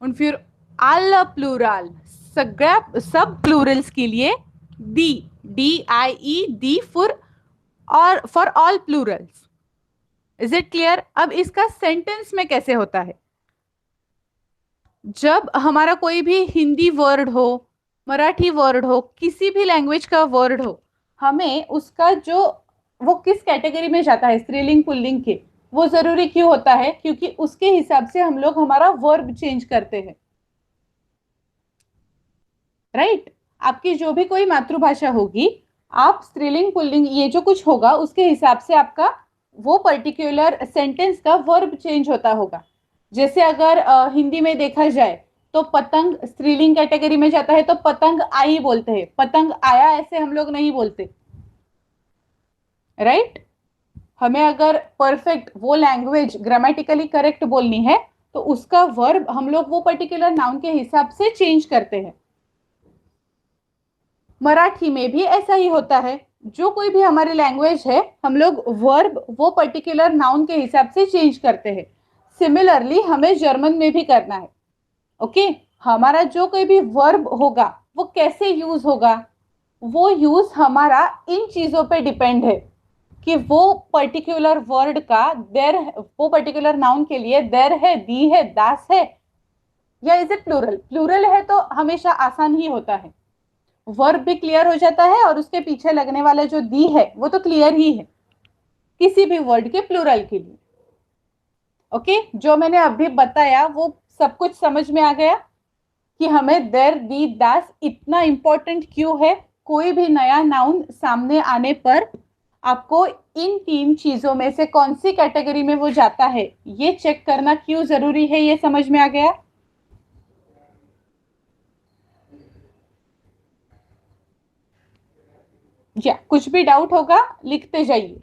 Speaker 1: और फिर all प्लूरल, सब प्लूरल्स के लिए दी, DIE, the for all Plurals. Is it clear? अब इसका सेंटेंस में कैसे होता है? जब हमारा कोई भी हिंदी वर्ड हो, मराठी वर्ड हो, किसी भी लैंग्वेज का वर्ड हो, हमें उसका जो वो किस कैटेगरी में जाता है, स्त्रीलिंग पुल्लिंग के, वो जरूरी क्यों होता है? क्योंकि उसके हिसाब से हम लोग हमारा वर्ब चेंज करते हैं। राइट? आपकी जो भी कोई मातृभाषा होगी, आप स्त्रीलिंग पुल्लिंग ये जो कुछ होगा उसके हिसाब से आपका वो पर्टिकुलर सेंटेंस का वर्ब चेंज होता होगा। जैसे अगर हिंदी में देखा जाए तो पतंग स्त्रीलिंग कैटेगरी में जाता है तो पतंग आई बोलते हैं, पतंग आया ऐसे हम लोग नहीं बोलते। राइट? हमें अगर परफेक्ट वो लैंग्वेज ग्रामेटिकली करेक्ट बोलनी है तो उसका वर्ब हम लोग वो पर्टिकुलर नाउन के हिसाब से चेंज करते हैं। मराठी में भी ऐसा ही होता है, जो कोई भी हमारी लैंग्वेज है हम लोग वर्ब वो पर्टिकुलर नाउन के हिसाब से चेंज करते हैं। सिमिलरली हमें जर्मन में भी करना है। ओके, हमारा जो कोई भी वर्ब होगा वो कैसे यूज होगा, वो यूज हमारा इन चीजों पे डिपेंड है कि वो पर्टिकुलर वर्ड का देर, वो पर्टिकुलर नाउन के लिए देर है, दी है, दास है, या इज इट प्लूरल। प्लूरल है तो हमेशा आसान ही होता है, वर्ब भी क्लियर हो जाता है और उसके पीछे लगने वाला जो दी है वो तो क्लियर ही है किसी भी वर्ड के प्लूरल के लिए। ओके, जो मैंने अभी बताया वो सब कुछ समझ में आ गया कि हमें देर, दी, दास इतना इंपॉर्टेंट क्यों है। कोई भी नया नाउन सामने आने पर आपको इन तीन चीजों में से कौन सी कैटेगरी में वो जाता है ये चेक करना क्यों जरूरी है, ये समझ में आ गया? या कुछ भी डाउट होगा लिखते जाइए,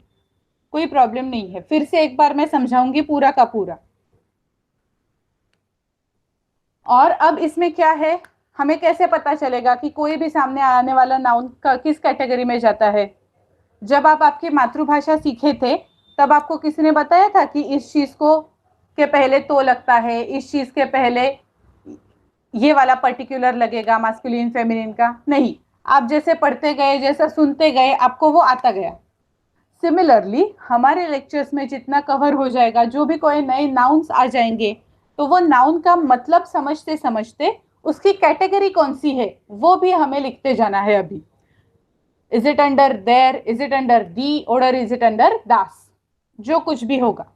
Speaker 1: कोई प्रॉब्लम नहीं है। फिर से एक बार मैं समझाऊंगी पूरा का पूरा। और अब इसमें क्या है, हमें कैसे पता चलेगा कि कोई भी सामने आने वाला नाउन का किस कैटेगरी में जाता है? जब आप आपकी मातृभाषा सीखे थे तब आपको किसी ने बताया था कि इस चीज को के पहले तो लगता है, इस चीज के पहले ये वाला पर्टिकुलर लगेगा मास्कुलिन फेमिनिन का? नहीं, आप जैसे पढ़ते गए, जैसा सुनते गए, आपको वो आता गया। सिमिलरली हमारे लेक्चर्स में जितना कवर हो जाएगा, जो भी कोई नए नाउन्स आ जाएंगे तो वो नाउन का मतलब समझते समझते उसकी कैटेगरी कौन सी है वो भी हमें लिखते जाना है। अभी is it under their, is it under the, और इज इट अंडर दास, जो कुछ भी होगा।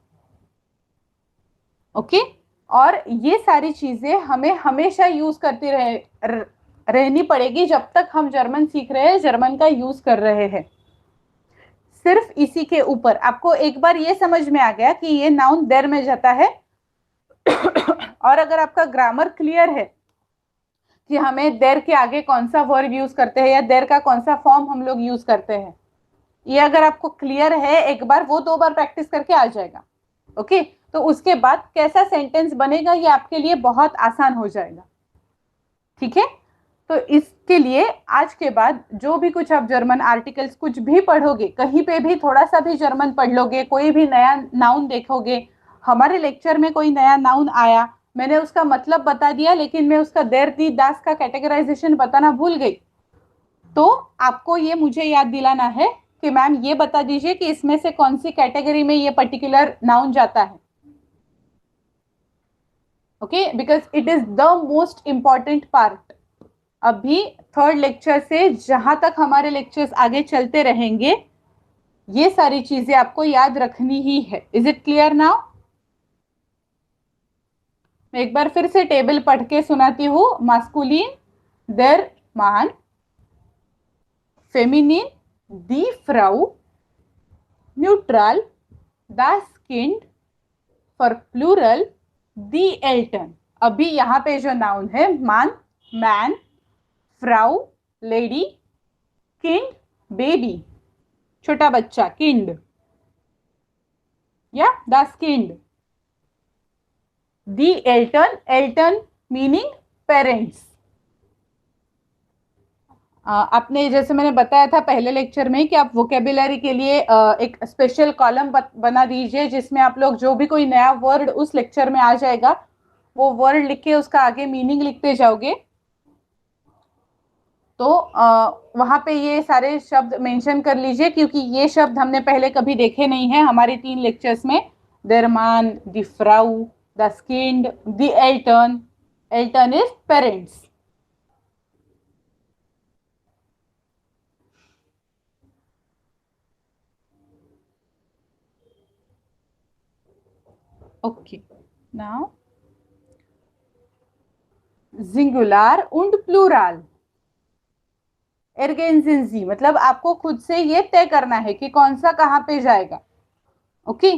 Speaker 1: ओके, और ये सारी चीजें हमें हमेशा यूज करती रहनी पड़ेगी जब तक हम जर्मन सीख रहे हैं, जर्मन का यूज कर रहे हैं। सिर्फ इसी के ऊपर आपको एक बार ये समझ में आ गया कि ये नाउन देर में जाता है और अगर आपका ग्रामर क्लियर है कि हमें देर के आगे कौन सा वर्ब यूज करते हैं या देर का कौन सा फॉर्म हम लोग यूज करते हैं, ये अगर आपको क्लियर है एक बार, वो 2 बार प्रैक्टिस करके आ जाएगा। ओके, तो उसके बाद कैसा सेंटेंस बनेगा ये आपके लिए बहुत आसान हो जाएगा। ठीक है, तो इसके लिए आज के बाद जो भी कुछ आप जर्मन आर्टिकल्स कुछ भी पढ़ोगे, कहीं पे भी थोड़ा सा भी जर्मन पढ़ लोगे, कोई भी नया नाउन देखोगे, हमारे लेक्चर में कोई नया नाउन आया, मैंने उसका मतलब बता दिया लेकिन मैं उसका देर दी दास का कैटेगराइजेशन बताना भूल गई, तो आपको ये मुझे याद दिलाना है कि मैम ये बता दीजिए कि इसमें से कौन सी कैटेगरी में ये पर्टिकुलर नाउन जाता है. Okay, because it is the most important part. अभी थर्ड लेक्चर से जहां तक हमारे लेक्चर्स आगे चलते रहेंगे, ये सारी चीजें आपको याद रखनी ही है. Is it clear now? मैं एक बार फिर से टेबल पढ़ के सुनाती हूँ. मास्कुलिन देर मान, फेमिनिन दी फ्राउ, neutral das Kind, for plural दी एल्टन. अभी यहाँ पे जो नाउन है मान मैन, फ्राउ लेडी, किंड बेबी छोटा बच्चा किंड, या das Kind. दी एल्टन, एल्टन मीनिंग पेरेंट्स. आपने जैसे मैंने बताया था पहले लेक्चर में कि आप वोकेबुलरी के लिए एक स्पेशल कॉलम बना दीजिए जिसमें आप लोग जो भी कोई नया वर्ड उस लेक्चर में आ जाएगा वो वर्ड लिख के उसका आगे मीनिंग लिखते जाओगे. तो वहां पे ये सारे शब्द मेंशन कर लीजिए क्योंकि ये शब्द हमने पहले कभी देखे नहीं है हमारे 3 लेक्चर्स में. देर मान, दी फ्राउ, das Kind, दी एल्टन. एल्टन is parents. Okay, now singular und plural. ergänzen Sie, मतलब आपको खुद से ये तय करना है कि कौन सा कहाँ पे जाएगा. ओके,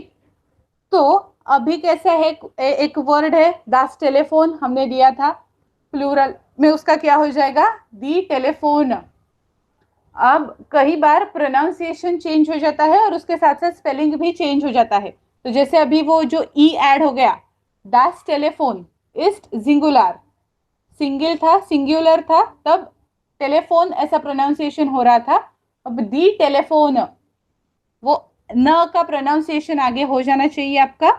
Speaker 1: तो अभी कैसा है, एक वर्ड है das टेलीफोन हमने दिया था, प्लूरल में उसका क्या हो जाएगा, दी टेलीफोन. अब कई बार प्रोनाउंसिएशन चेंज हो जाता है और उसके साथ साथ स्पेलिंग भी चेंज हो जाता है. तो जैसे अभी वो जो ई ऐड हो गया, das telephone is singular, single था, सिंगुलर था, तब टेलीफोन ऐसा प्रोनाउंसिएशन हो रहा था. अब दी टेलीफोन, वो न का प्रोनाउंसिएशन आगे हो जाना चाहिए आपका,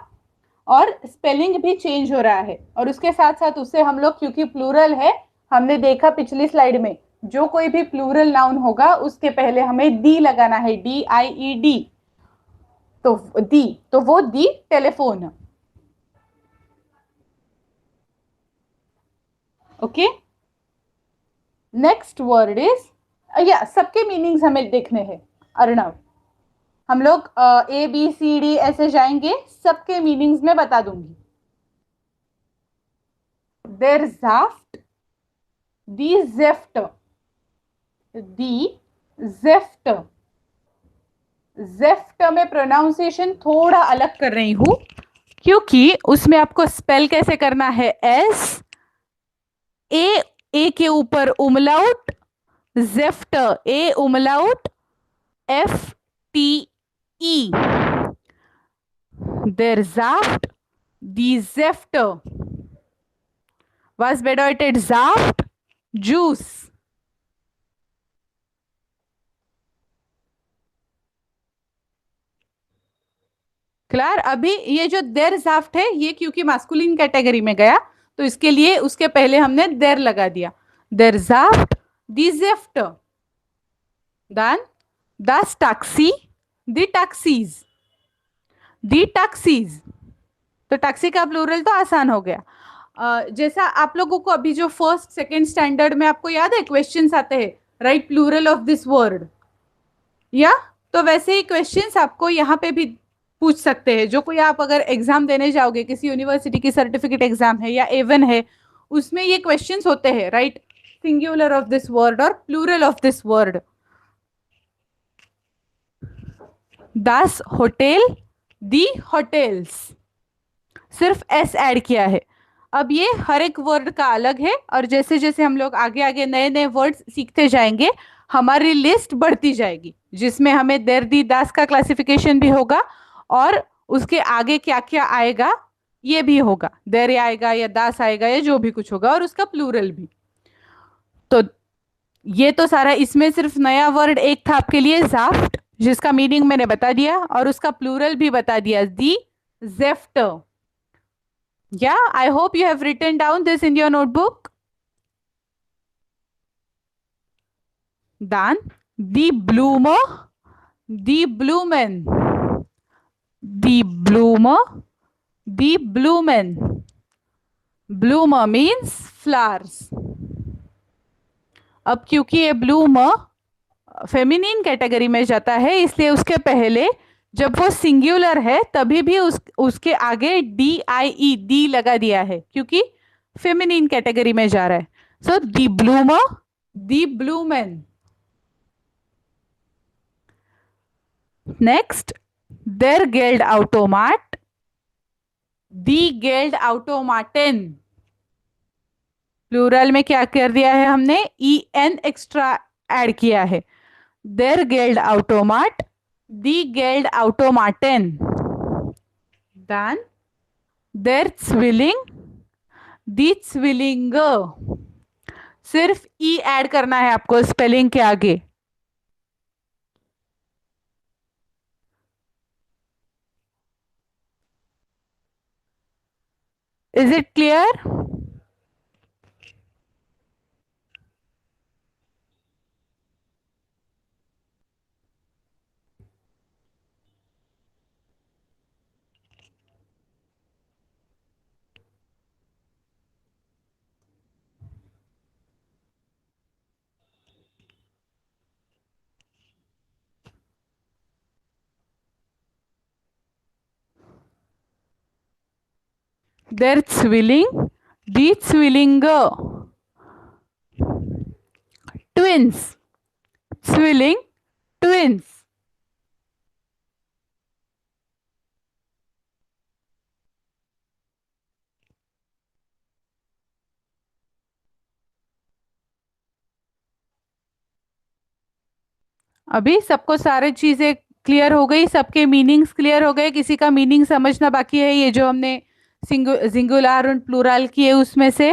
Speaker 1: और स्पेलिंग भी चेंज हो रहा है. और उसके साथ साथ उससे हम लोग, क्योंकि प्लूरल है, हमने देखा पिछली स्लाइड में, जो कोई भी प्लूरल नाउन होगा उसके पहले हमें दी लगाना है, DIED. तो दी, तो वो दी टेलीफोन. ओके, नेक्स्ट वर्ड इज, या सबके मीनिंग्स हमें देखने हैं. अर्णव, हम लोग ABCD ऐसे जाएंगे, सबके मीनिंग्स में बता दूंगी. देर ज़ाफ्ट, दी ज़ेफ्ट, दी ज़ेफ्ट. जेफ्ट में प्रोनाउंसिएशन थोड़ा अलग कर रही हूं क्योंकि उसमें आपको स्पेल कैसे करना है, एस ए के ऊपर उमलाउट, जेफ्ट ए उमलाउट FTE. Der Saft, die Säfte. Was bedeutet Saft? Juice. Clear? अभी ये जो देर ज़ाफ्ट है ये क्योंकि मास्कुलिन कैटेगरी में गया तो इसके लिए उसके पहले हमने देर लगा दिया. देर ज़ाफ्ट, दी ज़ेफ्ट. देन das Taxi, दी टैक्सीज, दी टैक्सीज. तो टैक्सी का प्लूरल तो आसान हो गया. जैसा आप लोगों को अभी जो फर्स्ट सेकंड स्टैंडर्ड में आपको याद है क्वेश्चंस आते हैं, write plural of this word, या तो वैसे ही क्वेश्चंस आपको यहाँ पे भी पूछ सकते हैं. जो कोई आप अगर एग्जाम देने जाओगे, किसी यूनिवर्सिटी की सर्टिफिकेट एग्जाम है या A1 है, उसमें ये क्वेश्चंस होते हैं, right, singular of this word और plural of this word. das होटल, दी होटल्स, सिर्फ S ऐड किया है. अब ये हर एक वर्ड का अलग है और जैसे जैसे हम लोग आगे आगे नए नए वर्ड्स सीखते जाएंगे हमारी लिस्ट बढ़ती जाएगी जिसमें हमें देर दी दास का क्लासिफिकेशन भी होगा और उसके आगे क्या क्या आएगा ये भी होगा. देर आएगा या दास आएगा या जो भी कुछ होगा और उसका प्लूरल भी. तो ये तो सारा, इसमें सिर्फ नया वर्ड एक था आपके लिए, ज़ाफ्ट, जिसका मीनिंग मैंने बता दिया और उसका प्लूरल भी बता दिया, दी ज़ेफ्ट. या I hope you have written down this in your notebook. Dan, the bloomer, the bloomen, the bloomer, the bloomen. Bloomer means flowers. अब क्योंकि ये ब्लूमर फेमिनिन कैटेगरी में जाता है, इसलिए उसके पहले जब वो सिंगुलर है तभी भी उसके आगे DIE, दी लगा दिया है, क्योंकि फेमिनिन कैटेगरी में जा रहा है. सो दी ब्लूमर, दी ब्लूमेन. Next, der Geldautomat, die Geldautomaten. Plural में क्या कर दिया है हमने, EN एक्स्ट्रा ऐड किया है. der Geldautomat, die Geldautomaten. Dann der Zwilling, die Zwillinge. सिर्फ E ऐड करना है आपको स्पेलिंग के आगे. Is it clear? Der Zwilling, die Zwillinge. Twins. Zwilling, twins. अभी सबको सारी चीजें क्लियर हो गई, सबके मीनिंग्स क्लियर हो गए? किसी का मीनिंग समझना बाकी है ये जो हमने सिंगुलर और प्लूरल किए उसमें से?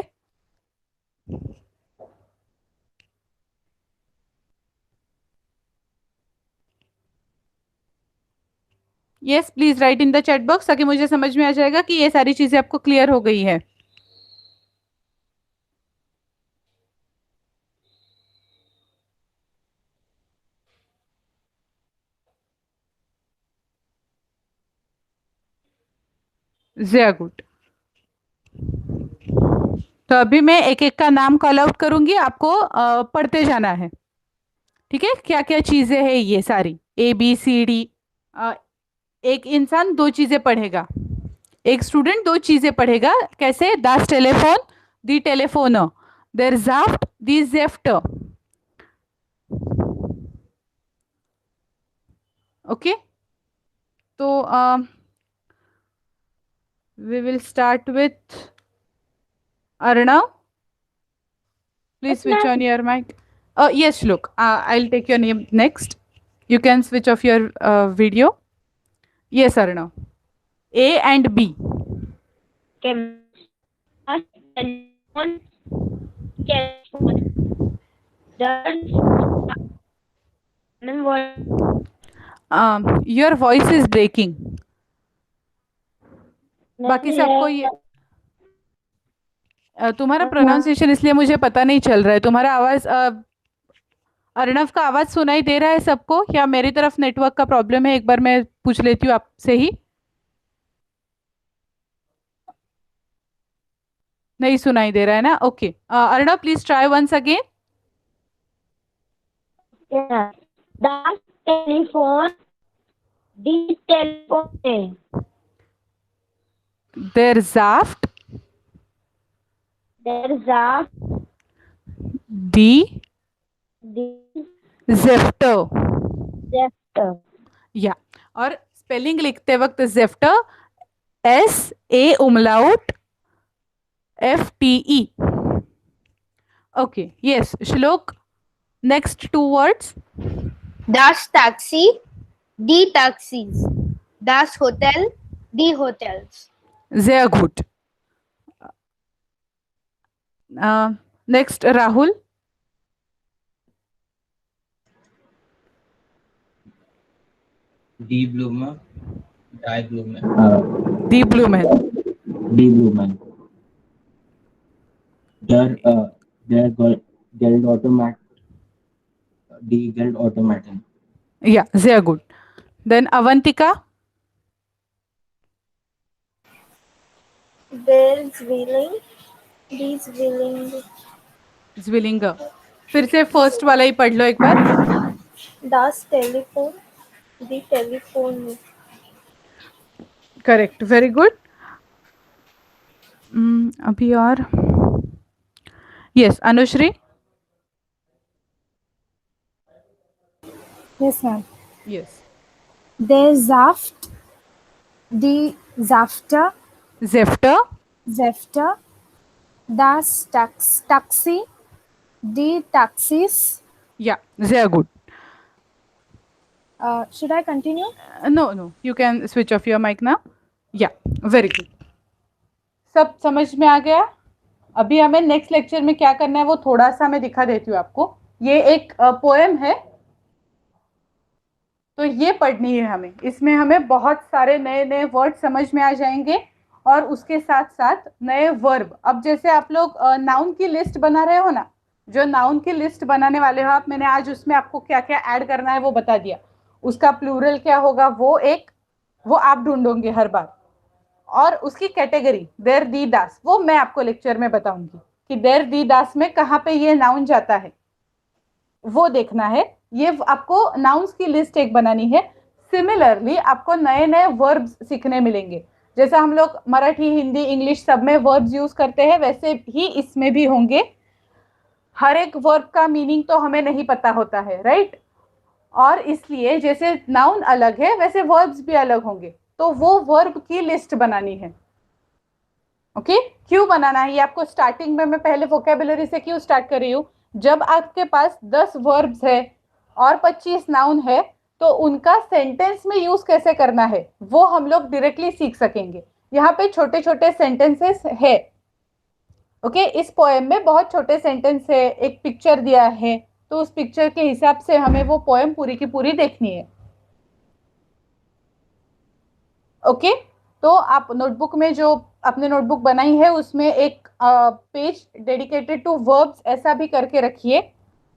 Speaker 1: Yes, please write in the chat box, ताकि मुझे समझ में आ जाएगा कि ये सारी चीजें आपको क्लियर हो गई है. Very good. तो अभी मैं एक एक का नाम कॉल आउट करूंगी, आपको पढ़ते जाना है. ठीक है, क्या क्या चीजें हैं ये सारी, ABCD. एक इंसान दो चीजें पढ़ेगा, एक स्टूडेंट दो चीजें पढ़ेगा. कैसे? das टेलीफोन, दी टेलीफोनर, der Saft, दी Säfte. ओके, तो we will start with Arnav. Please switch on your mic. Yes, look, I'll take your name next. You can switch off your video. Yes, Arnav. A and B. Your voice is breaking. बाकी सबको ये तुम्हारा pronunciation इसलिए मुझे पता नहीं चल रहा है. तुम्हारा आवाज, अर्णव का आवाज सुनाई दे रहा है सबको, या मेरी तरफ नेटवर्क का प्रॉब्लम है? एक बार मैं पूछ लेती हूँ आपसे ही. नहीं सुनाई दे रहा है ना? Okay, Arnav please try once again.
Speaker 4: टेलीफोन, दी टेलीफोन.
Speaker 1: Der Saft,
Speaker 4: Der Saft,
Speaker 1: die
Speaker 4: die
Speaker 1: Säfte.
Speaker 4: Säfte.
Speaker 1: या, और स्पेलिंग लिखते वक्त Säfte, SA umlaut FTE. Okay, yes Shlok, next two words.
Speaker 3: Das Taxi, die Taxis. Das Hotel, die Hotels.
Speaker 1: Sehr gut. Next, Rahul.
Speaker 6: Die Blume, Die Blume,
Speaker 1: दी ब्लूमेन.
Speaker 6: Die Blumen. Der Geldautomat, Die Geldautomaten.
Speaker 1: या sehr good. Then Avantika.
Speaker 8: Der Zwilling, die Zwillinge,
Speaker 1: Zwillinge. फिर से first वाला ही पढ़ लो एक बार.
Speaker 8: das Telefon, die Telefone.
Speaker 1: Correct, very good. अभी और yes Anushri.
Speaker 7: Yes, ma'am.
Speaker 1: Yes.
Speaker 7: Der Saft, die Safter,
Speaker 1: जेफ्टर.
Speaker 7: Zefter, das Taxi, die Taxis.
Speaker 1: या sehr good.
Speaker 7: Should I continue?
Speaker 1: No no, you can switch off your mic now. या very good. सब समझ में आ गया. अभी हमें नेक्स्ट लेक्चर में क्या करना है वो थोड़ा सा मैं दिखा देती हूँ आपको. ये एक पोएम है, तो ये पढ़नी है हमें. इसमें हमें बहुत सारे नए नए वर्ड समझ में आ जाएंगे और उसके साथ साथ नए वर्ब. अब जैसे आप लोग नाउन की लिस्ट बना रहे हो ना, जो नाउन की लिस्ट बनाने वाले हो आप, मैंने आज उसमें आपको क्या क्या ऐड करना है वो बता दिया. उसका प्लूरल क्या होगा वो आप ढूंढोगे हर बार. और उसकी कैटेगरी देर दी दास वो मैं आपको लेक्चर में बताऊंगी कि देर दी दास में कहाँ पे ये नाउन जाता है, वो देखना है. ये आपको नाउन्स की लिस्ट एक बनानी है. सिमिलरली आपको नए नए वर्ब्स सीखने मिलेंगे. जैसा हम लोग मराठी, हिंदी, इंग्लिश सब में वर्ब्स यूज करते हैं, वैसे ही इसमें भी होंगे. हर एक वर्ब का मीनिंग तो हमें नहीं पता होता है, राइट? और इसलिए जैसे नाउन अलग है वैसे वर्ब्स भी अलग होंगे. तो वो वर्ब की लिस्ट बनानी है. ओके, क्यों बनाना है ये आपको स्टार्टिंग में मैं पहले वोकेबुलरी से क्यों स्टार्ट कर रही हूँ. जब आपके पास 10 वर्ब्स है और 25 नाउन है तो उनका सेंटेंस में यूज कैसे करना है वो हम लोग डायरेक्टली सीख सकेंगे. यहाँ पे छोटे छोटे सेंटेंसेस है. ओके, इस पोएम में बहुत छोटे सेंटेंस है. एक पिक्चर दिया है तो उस पिक्चर के हिसाब से हमें वो पोएम पूरी की पूरी देखनी है. ओके, तो आप नोटबुक में जो आपने नोटबुक बनाई है उसमें एक पेज डेडिकेटेड टू वर्ब्स ऐसा भी करके रखिए,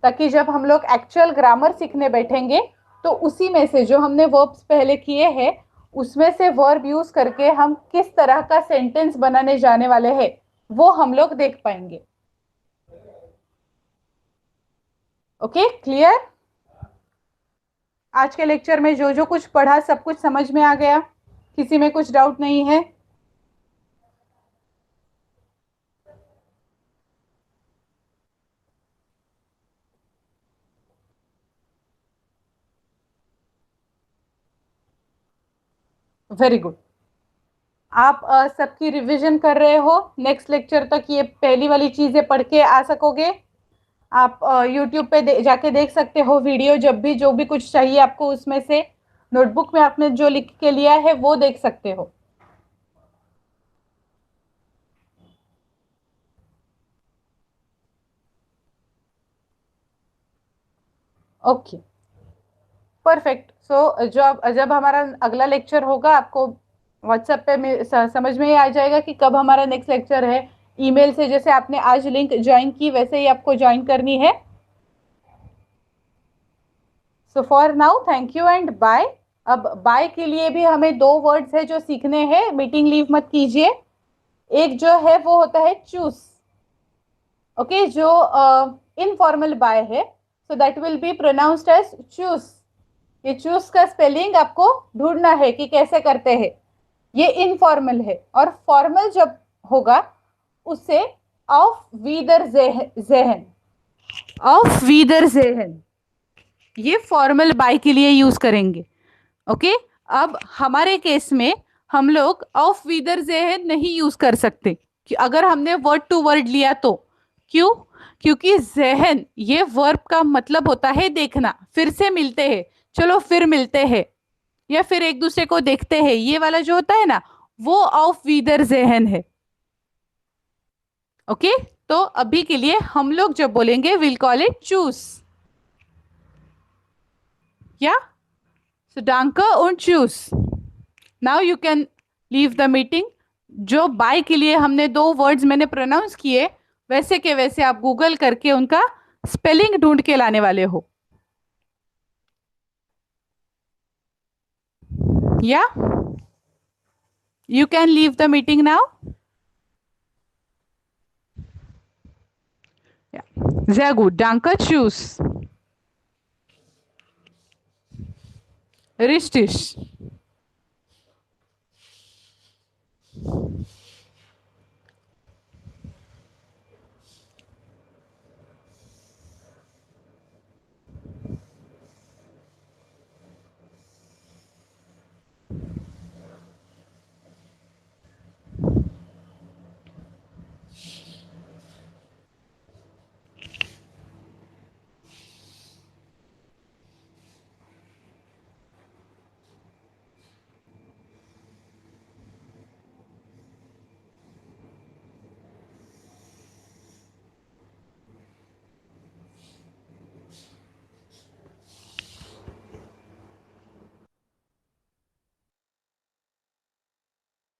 Speaker 1: ताकि जब हम लोग एक्चुअल ग्रामर सीखने बैठेंगे तो उसी में से जो हमने वर्ब्स पहले किए हैं उसमें से वर्ब यूज करके हम किस तरह का सेंटेंस बनाने जाने वाले हैं वो हम लोग देख पाएंगे. Okay, clear? आज के लेक्चर में जो जो कुछ पढ़ा सब कुछ समझ में आ गया? किसी में कुछ डाउट नहीं है? Very good. आप सबकी रिवीजन कर रहे हो. नेक्स्ट लेक्चर तक ये पहली वाली चीजें पढ़ के आ सकोगे. आप यूट्यूब पे जाके देख सकते हो वीडियो. जब भी जो भी कुछ चाहिए आपको उसमें से नोटबुक में आपने जो लिख के लिया है वो देख सकते हो. Okay, perfect. सो जब हमारा अगला लेक्चर होगा आपको व्हाट्सएप पे समझ में ही आ जाएगा कि कब हमारा नेक्स्ट लेक्चर है. ईमेल से जैसे आपने आज लिंक ज्वाइन की वैसे ही आपको ज्वाइन करनी है. So for now thank you and bye. अब बाय के लिए भी हमें 2 वर्ड्स है जो सीखने हैं. मीटिंग लीव मत कीजिए. एक जो है वो होता है चूज. ओके, जो इनफॉर्मल बाय है so that will be pronounced as चूज. ये चूज का स्पेलिंग आपको ढूंढना है कि कैसे करते हैं. ये इनफॉर्मल है. और फॉर्मल जब होगा उससे auf Wiedersehen, auf Wiedersehen ये फॉर्मल बाय के लिए यूज करेंगे. ओके, अब हमारे केस में हम लोग auf Wiedersehen नहीं यूज कर सकते कि अगर हमने वर्ड टू वर्ड लिया तो. क्यों? क्योंकि जहन ये वर्ब का मतलब होता है देखना. फिर से मिलते हैं, चलो फिर मिलते हैं, या फिर एक दूसरे को देखते हैं, ये वाला जो होता है ना वो auf Wiedersehen है. ओके, तो अभी के लिए हम लोग जब बोलेंगे विल कॉल इट चूज. या So danke und tschüss. Now you can leave the meeting. जो बाय के लिए हमने 2 वर्ड्स मैंने प्रोनाउंस किए, वैसे के वैसे आप गूगल करके उनका स्पेलिंग ढूंढ के लाने वाले हो. Yeah? You can leave the meeting now. Yeah. Sehr gut. Danke. Tschüss. Richtig.